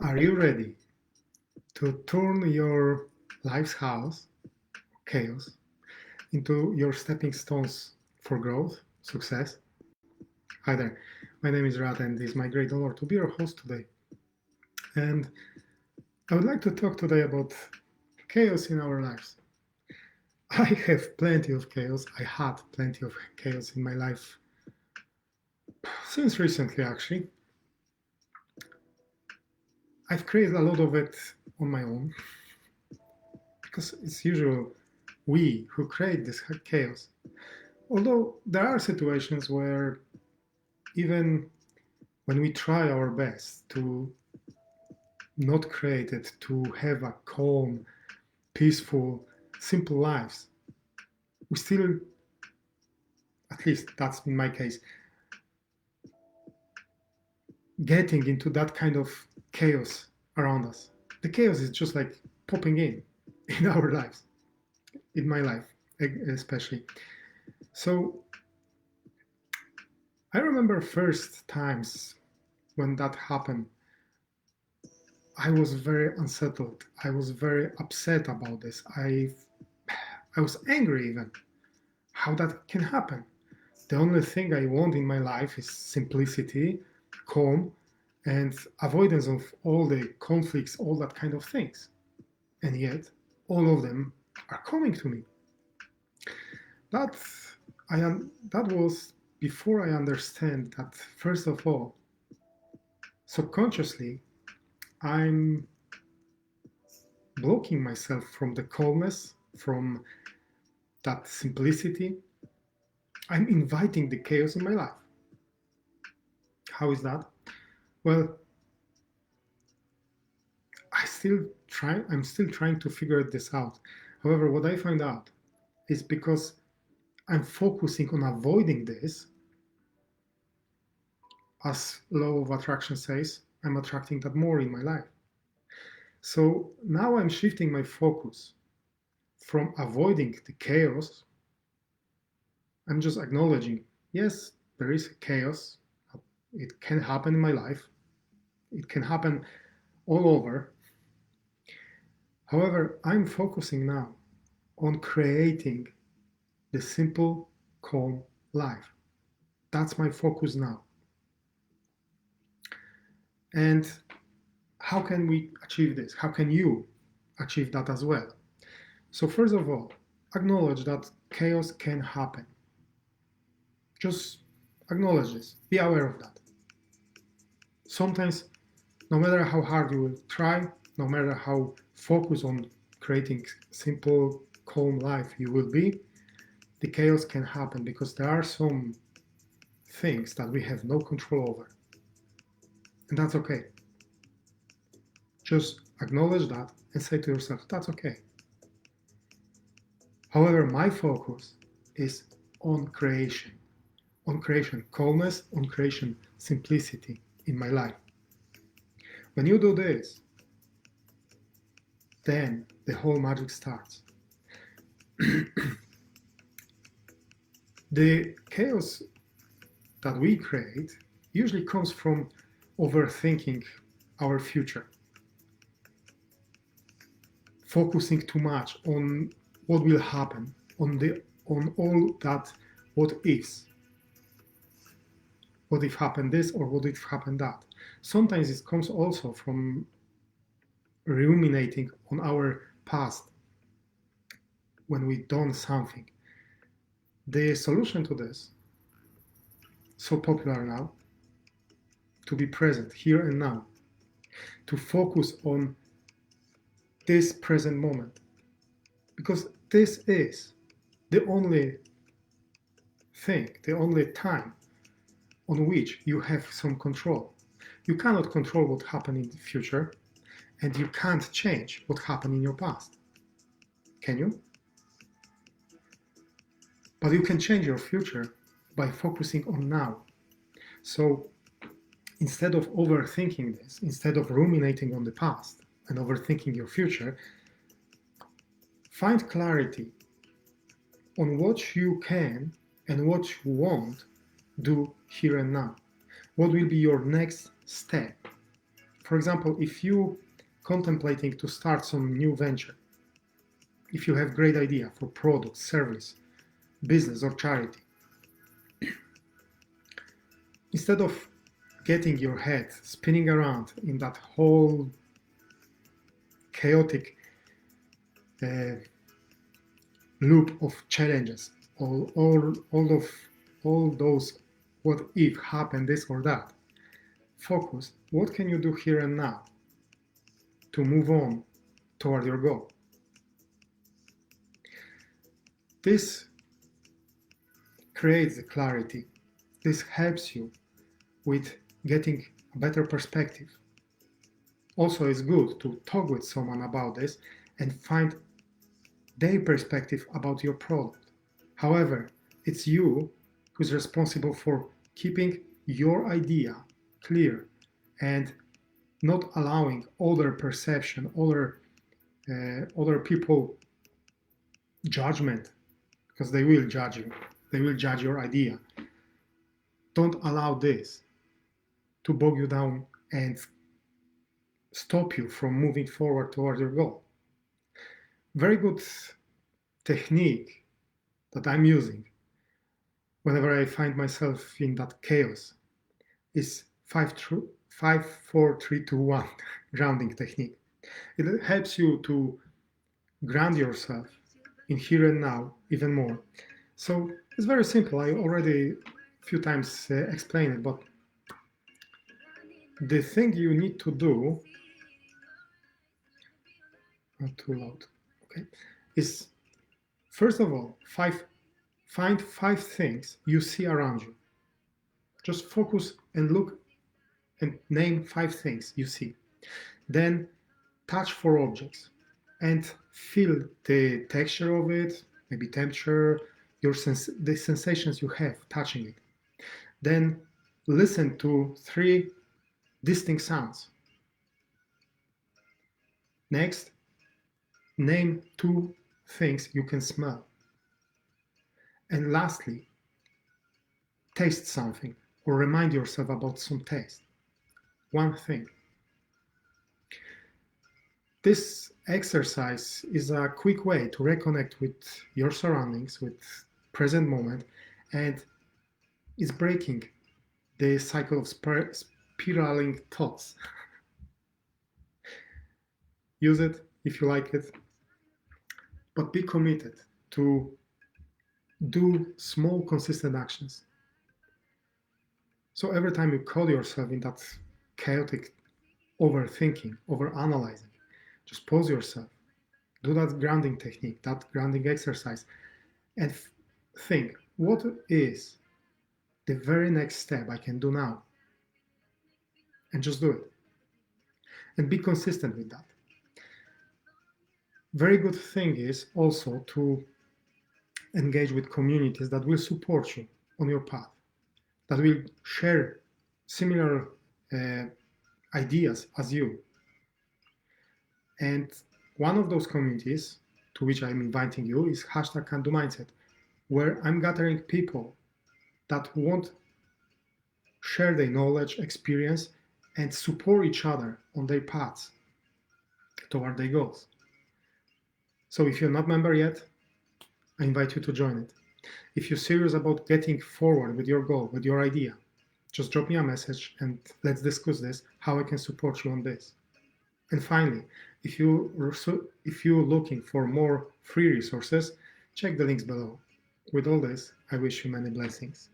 Are you ready to turn your life's house, chaos, into your stepping stones for growth, success? Hi there, my name is Rad and it is my great honor to be your host today. And I would like to talk today about chaos in our lives. I have plenty of chaos. I had plenty of chaos in my life since recently, actually. I've created a lot of it on my own because it's usual we who create this chaos. Although there are situations where even when we try our best to not create it, to have a calm, peaceful, simple lives, we still, at least that's in my case, getting into that kind of chaos around us. The chaos is just like popping in our lives, in my life especially. So I remember first times when that happened, I was very unsettled. I was very upset about this. I was angry even. How that can happen? The only thing I want in my life is simplicity, calm, and avoidance of all the conflicts, all that kind of things. And yet, all of them are coming to me. That that was before I understand that first of all, subconsciously, I'm blocking myself from the calmness, from that simplicity. I'm inviting the chaos in my life. How is that? Well, I'm still trying to figure this out. However, what I find out is because I'm focusing on avoiding this, as law of attraction says, I'm attracting that more in my life. So now I'm shifting my focus from avoiding the chaos. I'm just acknowledging, yes, there is chaos. It can happen in my life. It can happen all over. However, I'm focusing now on creating the simple, calm life. That's my focus now. And how can we achieve this? How can you achieve that as well? So, first of all, acknowledge that chaos can happen. Just acknowledge this, be aware of that. Sometimes, no matter how hard you will try, no matter how focused on creating simple, calm life you will be, the chaos can happen because there are some things that we have no control over. And that's okay. Just acknowledge that and say to yourself, that's okay. However, my focus is on creation, calmness, on creation, simplicity in my life. When you do this, then the whole magic starts. The chaos that we create usually comes from overthinking our future, focusing too much on what will happen, on all that what ifs. What if happened this or what if happened that? Sometimes it comes also from ruminating on our past when we've done something. The solution to this, so popular now, to be present here and now, to focus on this present moment, because this is the only thing, the only time on which you have some control. You cannot control what happened in the future, and you can't change what happened in your past. Can you? But you can change your future by focusing on now. So instead of overthinking this, instead of ruminating on the past and overthinking your future, find clarity on what you can and what you won't do here and now. What will be your next step For example, if you contemplating to start some new venture, if you have great idea for product, service, business or charity, instead of getting your head spinning around in that whole chaotic loop of challenges, all those what if happened this or that, focus what can you do here and now to move on toward your goal. This creates the clarity. This helps you with getting a better perspective. Also, it's good to talk with someone about this and find their perspective about your product. However, it's you who's responsible for keeping your idea clear and not allowing other perception, other people judgment, because they will judge you. They will judge your idea. Don't allow this to bog you down and stop you from moving forward toward your goal. Very good technique that I'm using whenever I find myself in that chaos is 5, 4, 3, 2, 1 grounding technique. It helps you to ground yourself in here and now even more. So it's very simple. I already a few times explained it, but the thing you need to do, not too loud, okay, is first of all, find 5 things you see around you. Just focus and look and name 5 things you see. Then touch 4 objects and feel the texture of it, maybe temperature, the sensations you have touching it. Then listen to 3 distinct sounds. Next, name 2 things you can smell. And lastly, taste something or remind yourself about some taste. 1 thing. This exercise is a quick way to reconnect with your surroundings, with present moment, and is breaking the cycle of spiraling thoughts. Use it if you like it, but be committed to do small, consistent actions. So every time you call yourself in that chaotic overthinking, overanalyzing, just pause yourself, do that grounding technique, that grounding exercise, and think, what is the very next step I can do now? And just do it. And be consistent with that. Very good thing is also to engage with communities that will support you on your path, that will share similar ideas as you. And one of those communities to which I'm inviting you is #CanDoMindset, where I'm gathering people that want share their knowledge, experience, and support each other on their paths toward their goals. So if you're not a member yet, I invite you to join it. If you're serious about getting forward with your goal, with your idea, just drop me a message and let's discuss this, how I can support you on this. And finally, if you're looking for more free resources, check the links below. With all this, I wish you many blessings.